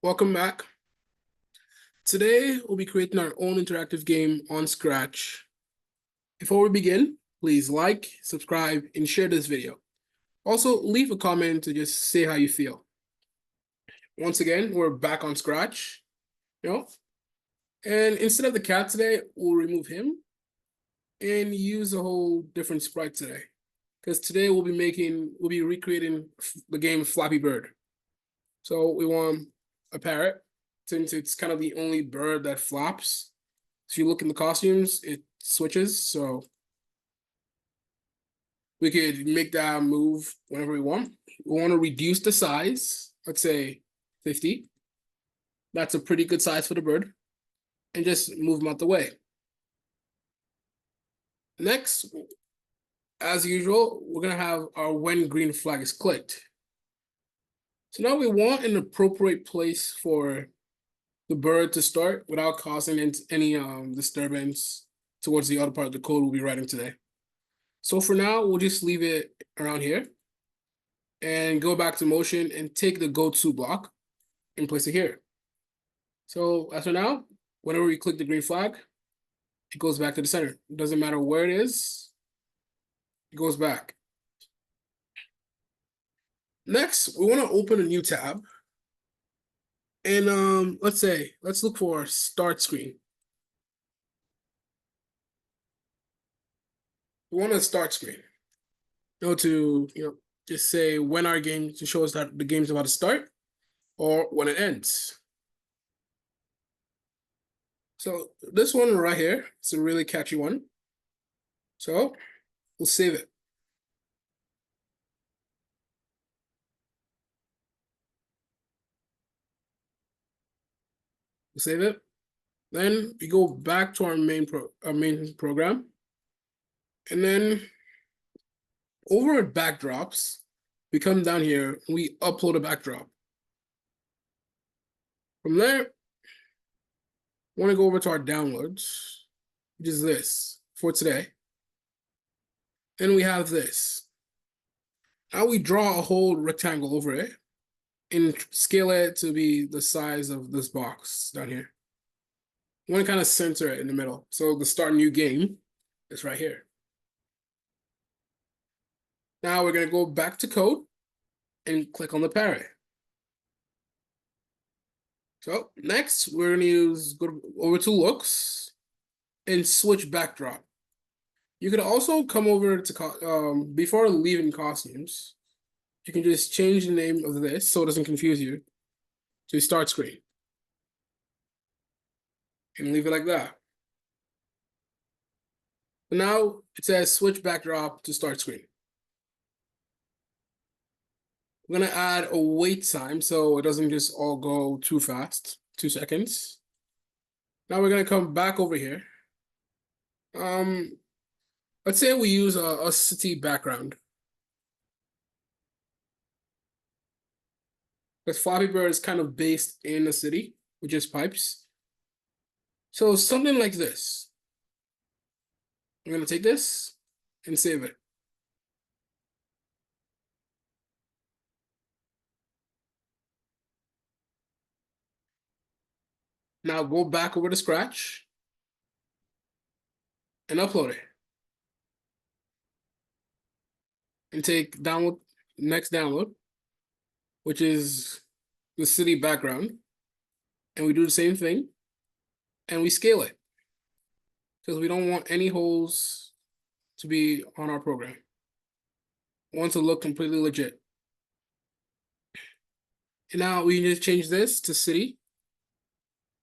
Welcome back. Today, we'll be creating our own interactive game on Scratch. Before we begin, please like, subscribe, and share this video. Also, leave a comment to just say how you feel. Once again, we're back on Scratch, and instead of the cat today, we'll remove him and use a whole different sprite today. Because today we'll be recreating the game Flappy Bird. So we want a parrot, since it's kind of the only bird that flaps. If you look in the costumes, it switches, so we could make that move whenever we want. We want to reduce the size, let's say 50. That's a pretty good size for the bird. And just move them out the way. Next, as usual, we're going to have our when green flag is clicked. So now we want an appropriate place for the bird to start without causing any disturbance towards the other part of the code we'll be writing today. So for now, we'll just leave it around here and go back to motion and take the go to block and place it here. So as for now, whenever we click the green flag, it goes back to the center. It doesn't matter where it is, it goes back. Next, we want to open a new tab. And let's look for start screen. We want a start screen. Go to, just say when our game, to show us that the game's about to start or when it ends. So this one right here is a really catchy one. So we'll save it. We'll save it. Then we go back to our main program. And then over at backdrops, we come down here and we upload a backdrop. From there, I want to go over to our downloads, which is this for today. And we have this. Now we draw a whole rectangle over it and scale it to be the size of this box down here. I want to kind of center it in the middle. So the start new game is right here. Now we're going to go back to code and click on the parrot. So next, we're going to go over to looks and switch backdrop. You could also come over to, before leaving costumes, you can just change the name of this so it doesn't confuse you to start screen. And leave it like that. Now it says switch backdrop to start screen. I'm going to add a wait time so it doesn't just all go too fast, 2 seconds. Now we're going to come back over here. Let's say we use a city background. Because Flappy Bird is kind of based in a city, which is pipes. So something like this. I'm going to take this and save it. Now go back over to Scratch and upload it. And take download, next download, which is the city background. And we do the same thing. And we scale it. Because we don't want any holes to be on our program. We want it to look completely legit. And now we just change this to city.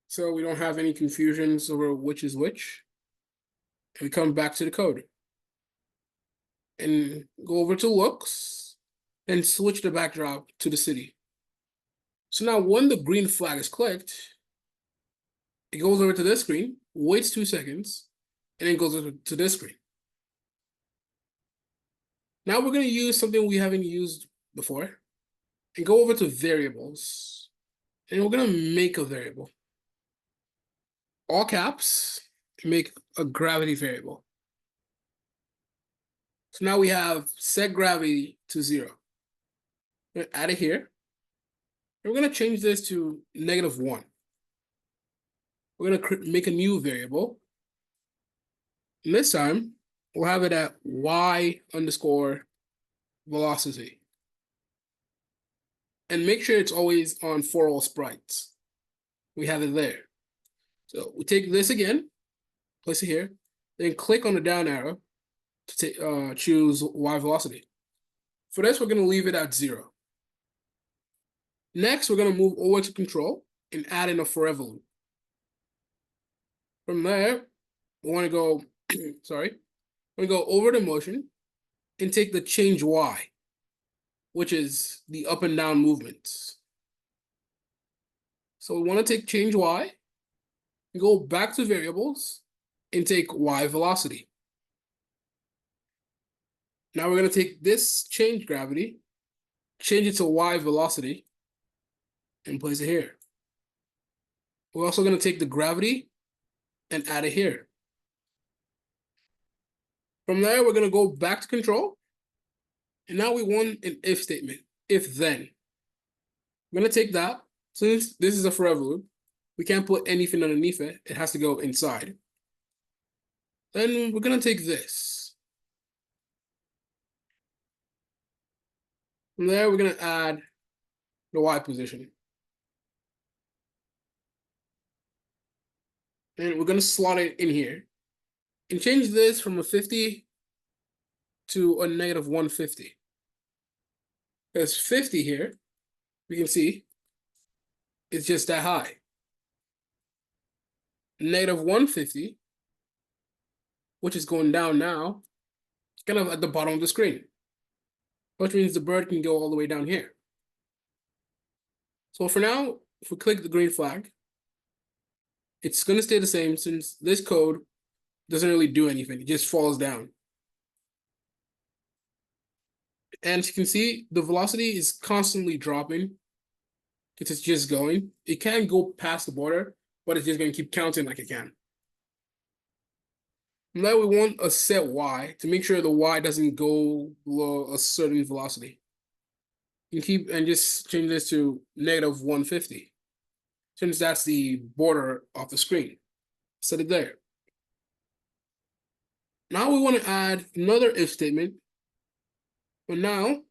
So we don't have any confusions over which is which. And we come back to the code. And go over to looks and switch the backdrop to the city. So now when the green flag is clicked, it goes over to this screen, waits 2 seconds, and then goes over to this screen. Now we're going to use something we haven't used before and go over to variables. And we're going to make a variable. All caps, make a gravity variable. So now we have set gravity to 0. We're going to add it here. we're going to change this to -1. We're going to make a new variable. And this time, we'll have it at y_velocity. And make sure it's always on for all sprites. We have it there. So we take this again, place it here, then click on the down arrow to choose y velocity. For this, we're going to leave it at 0. Next, we're going to move over to control and add in a forever loop. From there, we want to go, we go over to motion and take the change y, which is the up and down movements. So we want to take change y, and go back to variables, and take y velocity. Now we're going to take this change gravity, change it to y velocity, and place it here. We're also going to take the gravity and add it here. From there, we're going to go back to control. And now we want an if statement, if then. I'm going to take that. Since this is a forever loop, we can't put anything underneath it. It has to go inside. Then we're going to take this. From there, we're going to add the y position. And we're going to slot it in here. And change this from a 50 to a -150. There's 50 here. We can see it's just that high. -150, which is going down now, it's kind of at the bottom of the screen, which means the bird can go all the way down here. So for now, if we click the green flag, it's going to stay the same since this code doesn't really do anything. It just falls down. And as you can see, the velocity is constantly dropping because it's just going. It can't go past the border, but it's just going to keep counting like it can. Now we want a set y to make sure the y doesn't go below a certain velocity. You can keep and just change this to -150, since that's the border of the screen. Set it there. Now we want to add another if statement. But now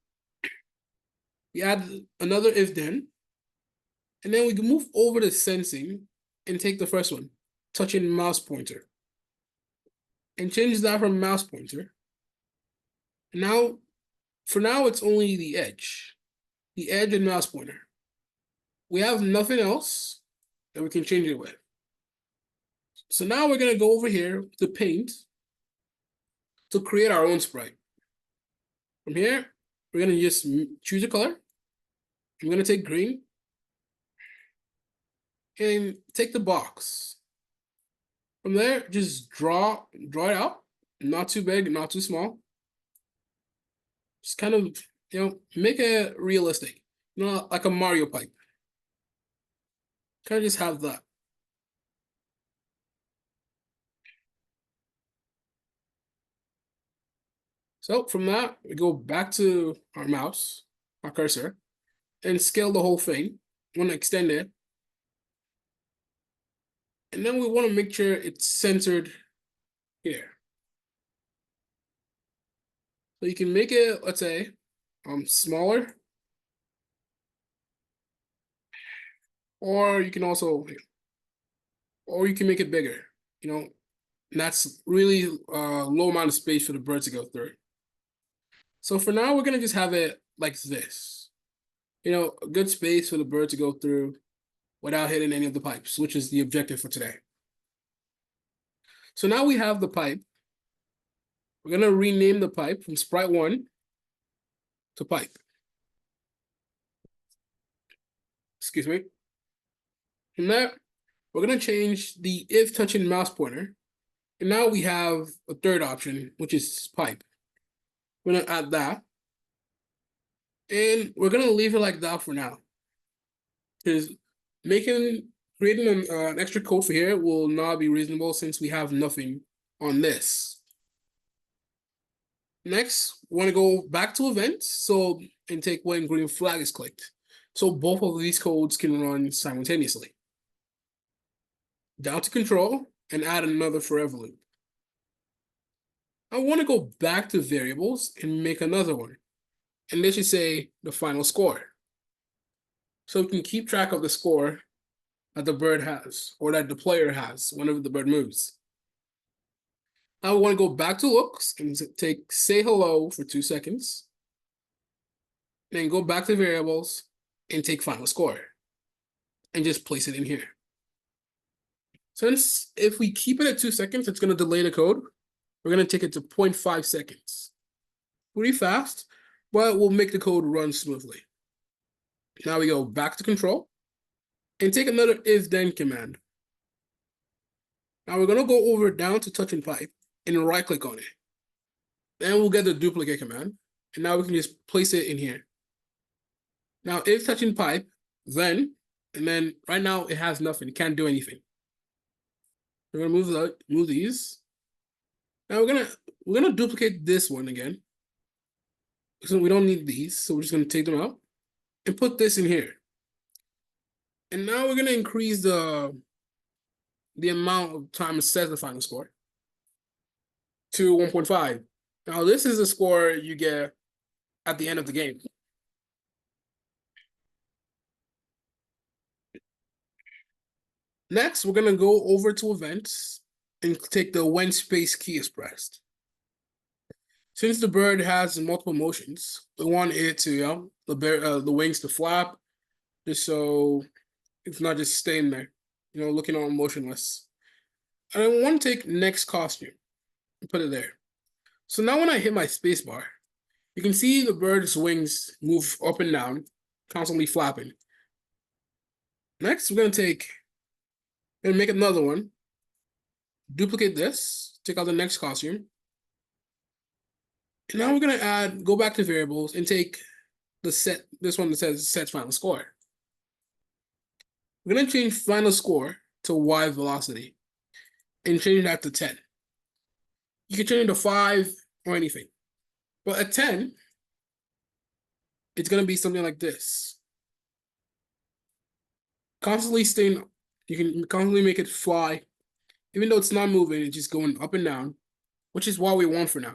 we add another if then, and then we can move over to sensing and take the first one, touching mouse pointer, and change that from mouse pointer. And now, for now, it's only the edge and mouse pointer. We have nothing else that we can change it with. So now we're gonna go over here to paint to create our own sprite. From here, we're gonna just choose a color. I'm gonna take green and take the box. From there, just draw it out. Not too big, not too small. Just kind of, make it realistic. Like a Mario pipe. Kind of just have that. So from that, we go back to our mouse, our cursor, and scale the whole thing. We want to extend it. And then we want to make sure it's centered here. So you can make it, let's say, smaller. Or you can also, or you can make it bigger, and that's really low amount of space for the bird to go through. So for now, we're gonna just have it like this. A good space for the bird to go through without hitting any of the pipes, which is the objective for today. So now we have the pipe. We're gonna rename the pipe from sprite1 to pipe. Excuse me. From that, we're gonna change the if touching mouse pointer. And now we have a third option, which is pipe. We're gonna add that. And we're gonna leave it like that for now. Because creating an extra code for here will not be reasonable since we have nothing on this. Next, we want to go back to events and take when green flag is clicked. So both of these codes can run simultaneously. Down to control and add another forever loop. I want to go back to variables and make another one. And this should say the final score. So we can keep track of the score that the bird has, or that the player has whenever the bird moves. Now we want to go back to looks and take say hello for 2 seconds. Then go back to variables and take final score. And just place it in here. Since if we keep it at 2 seconds, it's going to delay the code. We're going to take it to 0.5 seconds. Pretty fast, but we'll make the code run smoothly. Now we go back to control and take another if-then command. Now we're going to go over down to touch and pipe and right-click on it. Then we'll get the duplicate command. And now we can just place it in here. Now if touch and pipe, then, and then right now it has nothing. It can't do anything. We're going to move these. Now we're gonna duplicate this one again. So we don't need these, so we're just gonna take them out and put this in here. And now we're gonna increase the amount of time it says the final score to 1.5. Now this is the score you get at the end of the game. Next, we're gonna go over to events and take the when space key is pressed. Since the bird has multiple motions, we want it to, the wings to flap, just so it's not just staying there, looking all motionless. And I want to take next costume and put it there. So now when I hit my spacebar, you can see the bird's wings move up and down, constantly flapping. Next, we're gonna make another one. Duplicate this, take out the next costume. And now we're gonna go back to variables and take this one that says set final score. We're gonna change final score to Y velocity and change that to 10. You can change it to 5 or anything. But at 10, it's gonna be something like this. You can constantly make it fly. Even though it's not moving, it's just going up and down, which is what we want for now.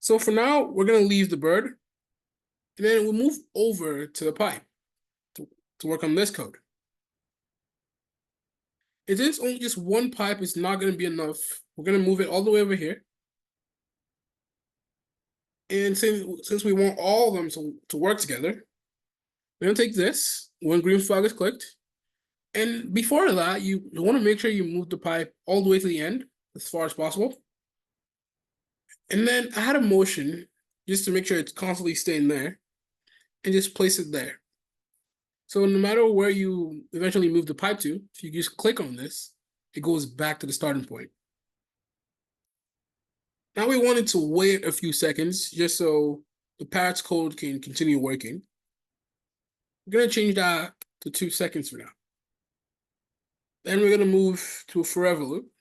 So for now, we're gonna leave the bird, and then we'll move over to the pipe to work on this code. If it's only just one pipe, it's not gonna be enough. We're gonna move it all the way over here. And since we want all of them to work together, we're gonna take this, when green flag is clicked, and before that, you want to make sure you move the pipe all the way to the end, as far as possible. And then add a motion, just to make sure it's constantly staying there, and just place it there. So no matter where you eventually move the pipe to, if you just click on this, it goes back to the starting point. Now we wanted to wait a few seconds, just so the parrot's code can continue working. We're gonna change that to 2 seconds for now. Then we're gonna move to a forever loop.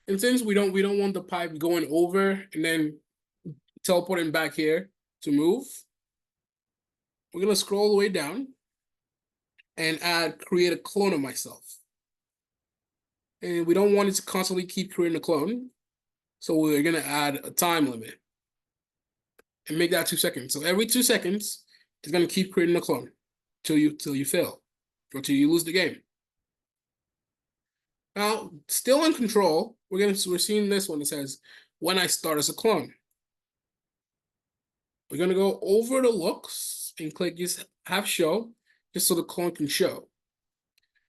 And since we don't want the pipe going over and then teleporting back here to move, we're gonna scroll all the way down and create a clone of myself. And we don't want it to constantly keep creating a clone, so we're gonna add a time limit and make that 2 seconds. So every 2 seconds, it's gonna keep creating a clone till you fail or till you lose the game. Now, still in control, we're seeing this one that says when I start as a clone. We're gonna go over the looks and click just have show, just so the clone can show.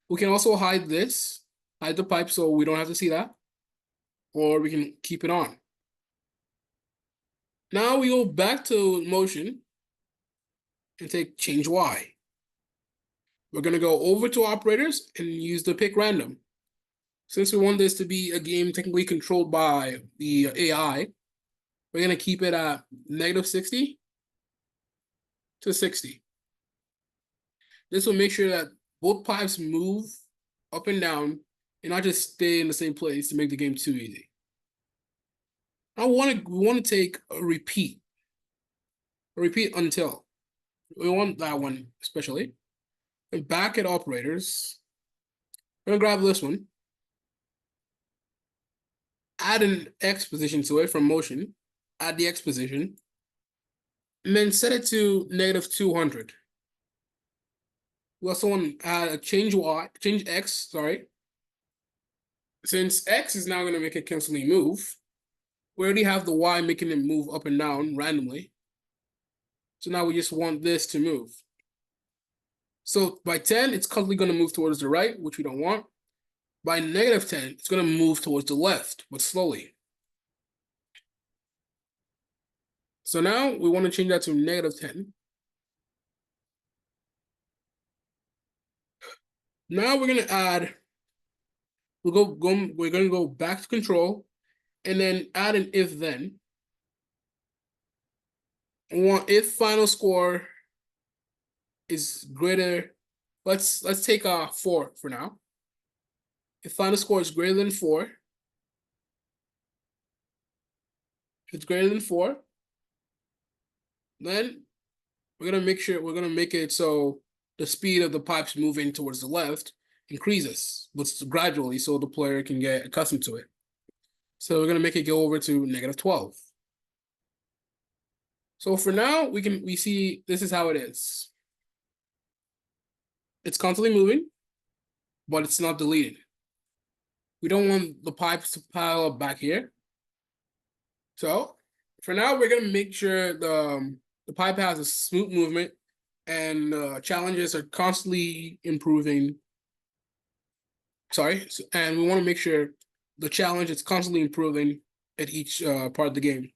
We can also hide the pipe so we don't have to see that, or we can keep it on. Now we go back to motion and take change Y. We're gonna go over to operators and use the pick random. Since we want this to be a game technically controlled by the AI, we're gonna keep it at -60 to 60. This will make sure that both pipes move up and down and not just stay in the same place to make the game too easy. Now we want to take a repeat until. We want that one especially. And back at operators, we're gonna grab this one, add an X position to it from motion, add the X position, and then set it to -200. We also want to add a change X, sorry. Since X is now going to make it constantly move, we already have the Y making it move up and down randomly. So now we just want this to move. So by 10, it's constantly going to move towards the right, which we don't want. By -10, it's going to move towards the left, but slowly. So now we want to change that to -10. Now we're going to add, we're going to go back to control and then add an if then. We want if final score is greater, let's take 4 for now. If final score is greater than 4, if it's greater than 4, then we're gonna make it so the speed of the pipes moving towards the left increases, but gradually, so the player can get accustomed to it. So we're gonna make it go over to -12. So for now, we see this is how it is. It's constantly moving, but it's not deleted. We don't want the pipes to pile up back here. So for now, we're gonna make sure the pipe has a smooth movement and challenges are constantly improving. Sorry, and we want to make sure the challenge is constantly improving at each part of the game.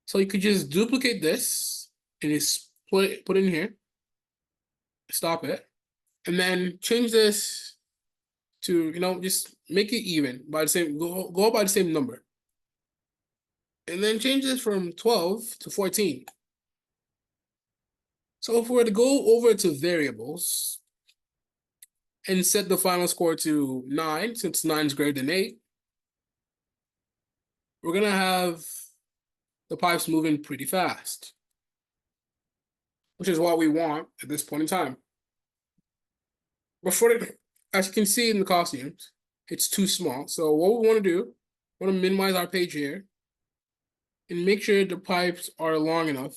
So you could just duplicate this and just put it in here, stop it, and then change this to, just make it even by the same, go by the same number. And then change this from 12 to 14. So if we were to go over to variables and set the final score to 9, since 9 is greater than 8, we're going to have the pipes moving pretty fast, which is what we want at this point in time. But as you can see in the costumes, it's too small. So what we want to do, we want to minimize our page here and make sure the pipes are long enough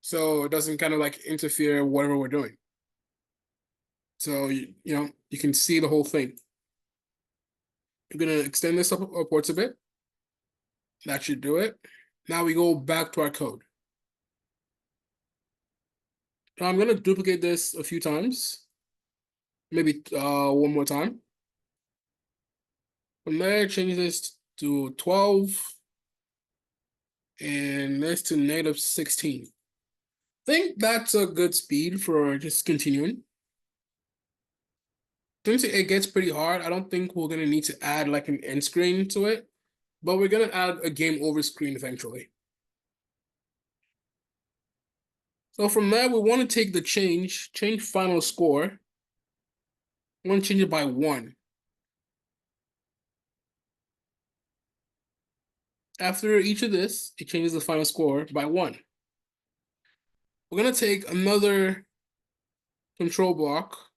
so it doesn't kind of like interfere with whatever we're doing. So, you can see the whole thing. I'm going to extend this upwards a bit. That should do it. Now we go back to our code. Now I'm going to duplicate this a few times. Maybe one more time. From there, change this to 12. And this to -16. I think that's a good speed for just continuing. Since it gets pretty hard, I don't think we're going to need to add like an end screen to it, but we're going to add a game over screen eventually. So from there, we want to take the change final score. We want to change it by 1. After each of this, it changes the final score by 1. We're going to take another control block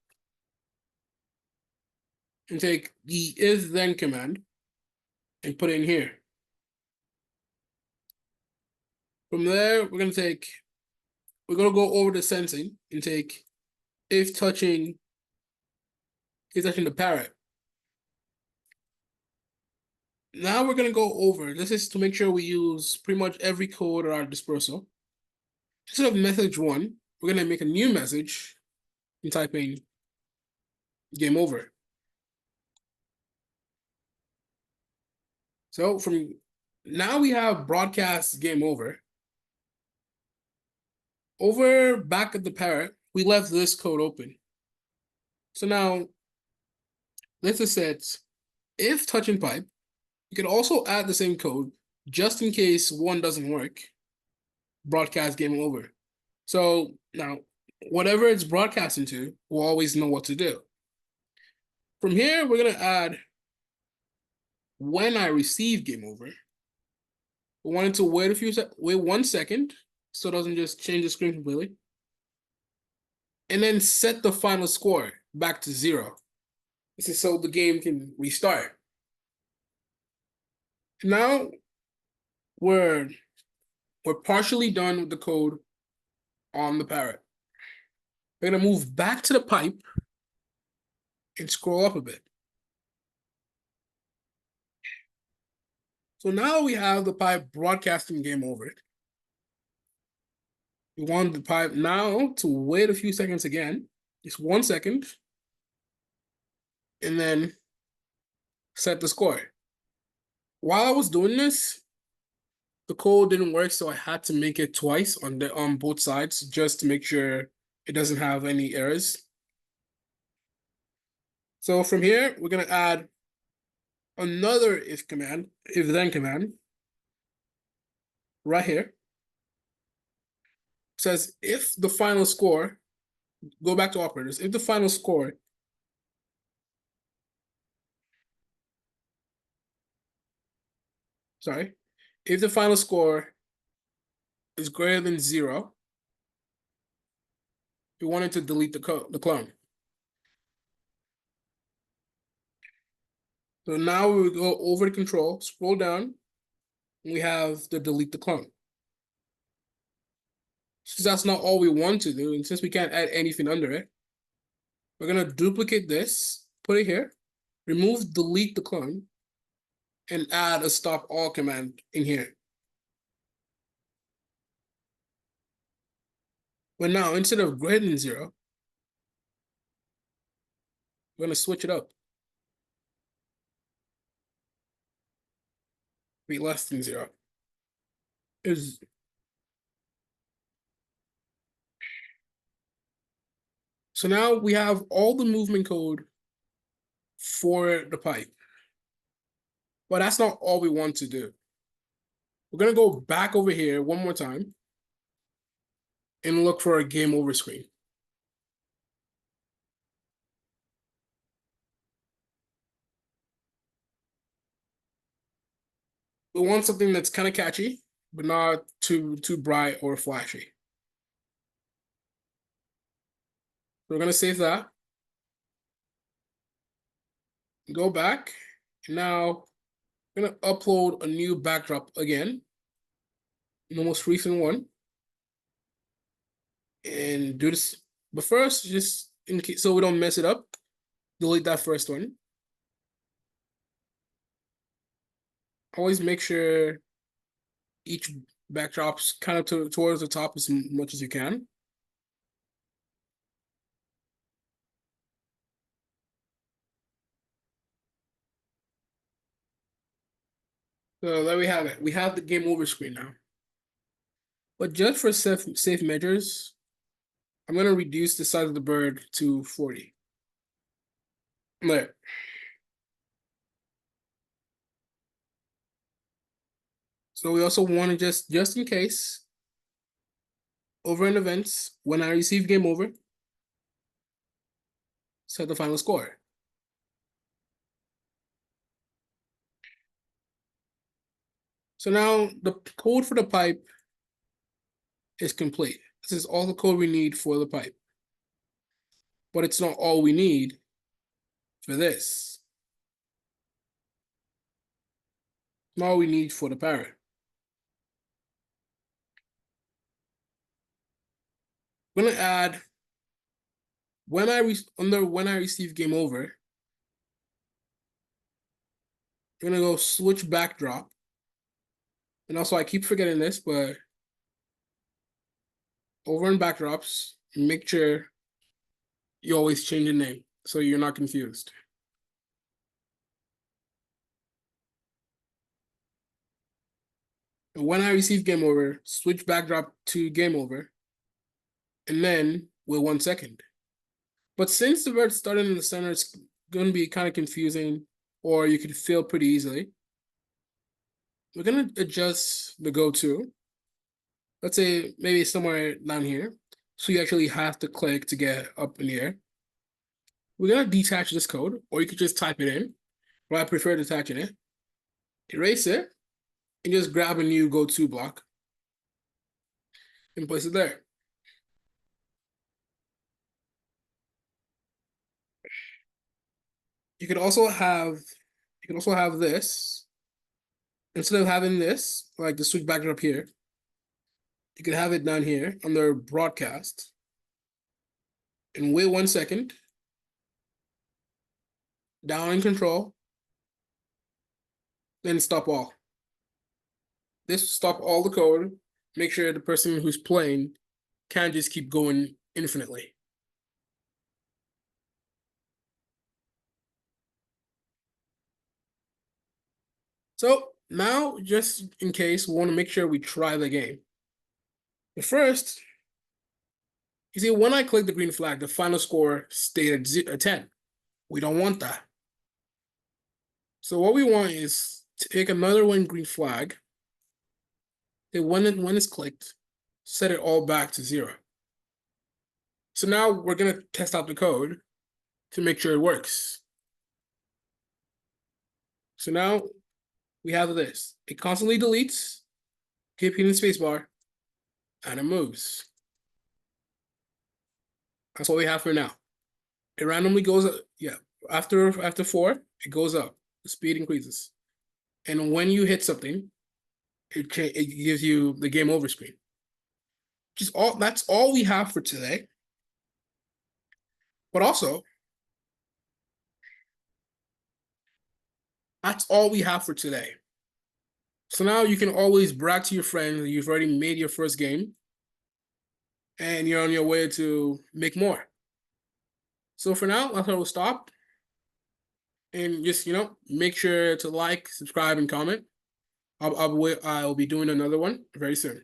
and take the if then command and put it in here. From there, we're going to go over the sensing and take if touching the parrot. Now we're going to go over, this is to make sure we use pretty much every code at our dispersal. Instead of message 1, we're going to make a new message and type in game over. So from now we have broadcast game over. Over back at the parrot, we left this code open. So now this is set if touching pipe. You can also add the same code just in case one doesn't work. Broadcast game over. So now whatever it's broadcasting to, we'll always know what to do. From here, we're going to add when I receive game over. We wanted to wait 1 second so it doesn't just change the screen completely. And then set the final score back to 0. This is so the game can restart. Now we're partially done with the code on the parrot. We're gonna move back to the pipe and scroll up a bit. So now we have the pipe broadcasting game over. We want the pipe now to wait a few seconds again, just 1 second, and then set the score. While I was doing this, the code didn't work, so I had to make it twice on both sides just to make sure it doesn't have any errors. So from here, we're gonna add another if then command, right here. It says if the final score, go back to operators, if the final score if the final score is greater than 0, we wanted to delete the clone. So now we go over to control, scroll down, and we have the delete the clone. Since that's not all we want to do, and since we can't add anything under it, we're gonna duplicate this, put it here, remove delete the clone, and add a stop all command in here. But now instead of greater than 0, we're gonna switch it up. Be less than 0. So now we have all the movement code for the pipe. But that's not all we want to do. We're gonna go back over here one more time and look for a game over screen. We want something that's kind of catchy, but not too bright or flashy. We're gonna save that. Go back. Now I'm gonna upload a new backdrop again, the most recent one, and do this. But first, just in case so we don't mess it up, delete that first one. Always make sure each backdrop's kind of towards the top as much as you can. So there we have it. We have the game over screen now. But just for safe measures, I'm gonna reduce the size of the bird to 40. There. So we also want to just in case, over in events, when I receive game over, set the final score. So now the code for the pipe is complete. This is all the code we need for the pipe. But it's not all we need for this. Not all we need for the parrot. I'm gonna add when I receive game over, I'm gonna go switch backdrop. And also I keep forgetting this, but over in backdrops, make sure you always change the name so you're not confused. And when I receive game over, switch backdrop to game over, and then wait 1 second. But since the bird started in the center, it's going to be kind of confusing, or you could fail pretty easily. We're going to adjust the go-to. Let's say maybe somewhere down here. So you actually have to click to get up in the air. We're going to detach this code, or you could just type it in. But I prefer detaching it. Erase it, and just grab a new go-to block. and place it there. You could also have this. Instead of having this, like the switch backdrop here, you could have it down here under broadcast. And wait 1 second. Down in control. Then stop all. This will stop all the code. Make sure the person who's playing can't just keep going infinitely. So now, just in case, we want to make sure we try the game. But first, you see, when I click the green flag, the final score stayed at 10. We don't want that. So what we want is to take another one green flag. When it's clicked, set it all back to 0. So now we're going to test out the code to make sure it works. So now we have this. It constantly deletes, keep hitting spacebar, and it moves. That's what we have for now. It randomly goes up. Yeah, after 4, it goes up. The speed increases. And when you hit something, it gives you the game over screen. That's all we have for today. But also, that's all we have for today. So now you can always brag to your friends that you've already made your first game and you're on your way to make more. So for now, that's how we'll stop. And just, make sure to like, subscribe, and comment. I'll be doing another one very soon.